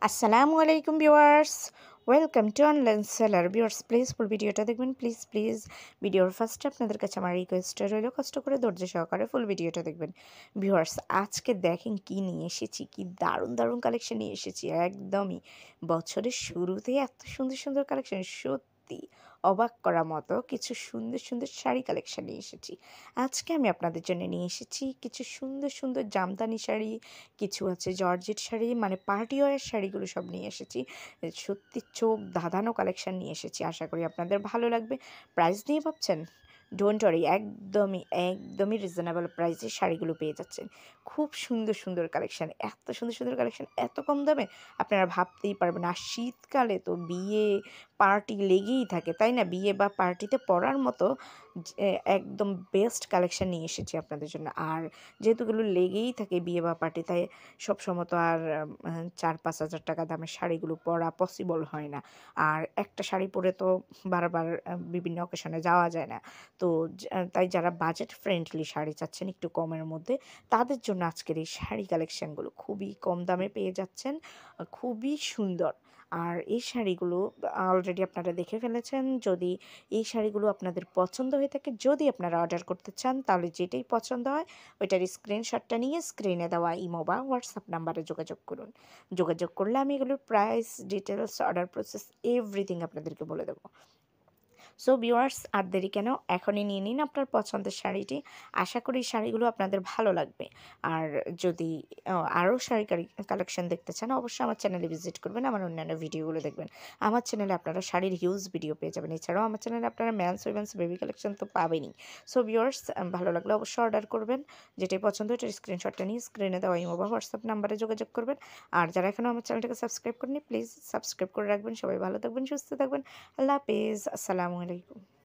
আসসালামু আলাইকুম viewers, welcome to online seller. Viewers please ফুল ভিডিওটা দেখবেন, প্লিজ ভিডিওর ফার্স্টে আপনাদের কাছে আমার রিকোয়েস্ট রইল, কষ্ট করে ধৈর্য সহকারে ফুল ভিডিওটা দেখবেন। ভিউয়ার্স আজকে দেখেন কি নিয়ে এসেছি, কি দারুণ দারুণ কালেকশন নিয়ে এসেছি। একদমই বছরের শুরুতেই এত সুন্দর সুন্দর কালেকশন, সত্যি অবাক করার মতো কিছু সুন্দর সুন্দর শাড়ি কালেকশন নিয়ে এসেছি। আজকে আমি আপনাদের জন্য নিয়ে এসেছি কিছু সুন্দর সুন্দর জামদানি শাড়ি, কিছু আছে জর্জেট শাড়ি, মানে পার্টি ওয়্যার শাড়িগুলো সব নিয়ে এসেছি। সত্যি চোখ ধাঁধানো কালেকশন নিয়ে এসেছি, আশা করি আপনাদের ভালো লাগবে। প্রাইস নিয়ে ভাবছেন? ডোন্ট ওয়ারি, একদমই রিজনেবল প্রাইসে শাড়িগুলো পেয়ে যাচ্ছেন। খুব সুন্দর সুন্দর কালেকশন, এত সুন্দর সুন্দর কালেকশন এত কম দামে আপনারা ভাবতেই পারবেন। আর শীতকালে তো বিয়ে পার্টি লেগেই থাকে, তাই না? বিয়ে বা পার্টিতে পরার মতো একদম বেস্ট কালেকশন নিয়ে এসেছি আপনাদের জন্য। আর যেহেতু এগুলো লেগেই থাকে বিয়ে বা পার্টি, তাই সবসময় তো আর 4-5 হাজার টাকা দামের শাড়িগুলো পরা পসিবল হয় না। আর একটা শাড়ি পরে তো বারবার বিভিন্ন অকেশনে যাওয়া যায় না। তো তাই যারা বাজেট ফ্রেন্ডলি শাড়ি চাচ্ছেন একটু কমের মধ্যে, তাদের জন্য আজকের এই শাড়ি কালেকশনগুলো খুবই কম দামে পেয়ে যাচ্ছেন, খুবই সুন্দর। আর এই শাড়িগুলো অলরেডি আপনারা দেখে ফেলেছেন। যদি এই শাড়িগুলো আপনাদের পছন্দ হয়ে থাকে, যদি আপনারা অর্ডার করতে চান, তাহলে যেটাই পছন্দ হয় ওইটার স্ক্রিনশটটা নিয়ে স্ক্রিনে দেওয়া ইমো বা হোয়াটসঅ্যাপ নাম্বারে যোগাযোগ করুন। যোগাযোগ করলে আমি এগুলোর price, details, order process everything আপনাদেরকে বলে দেবো। সো ভিউয়ার্স আর দেরি কেন, এখনই নিয়ে নিন আপনার পছন্দের শাড়িটি। আশা করি শাড়িগুলো আপনাদের ভালো লাগবে। আর যদি আরও শাড়ি কালেকশন দেখতে চান, অবশ্যই আমার চ্যানেলে ভিজিট করবেন, আমার অন্যান্য ভিডিওগুলো দেখবেন। আমার চ্যানেলে আপনারা শাড়ির হিউজ ভিডিও পেয়ে যাবেন। এছাড়াও আমার চ্যানেলে আপনারা ম্যানস উইমেন্স বেবি কালেকশন তো পাবেনই। সো ভিউয়ার্স ভালো লাগলে অবশ্যই অর্ডার করবেন। যেটাই পছন্দ ওইটার স্ক্রিনশটটা নিয়ে স্ক্রিনে দেওয়া ইমো বা হোয়াটসঅ্যাপ নাম্বারে যোগাযোগ করবেন। আর যারা এখনও আমার চ্যানেলটাকে সাবস্ক্রাইব করেনি, প্লিজ সাবস্ক্রাইব করে রাখবেন। সবাই ভালো থাকবেন, সুস্থ থাকবেন। আল্লাহ হাফেজ, আসসালামু আলাইকুম।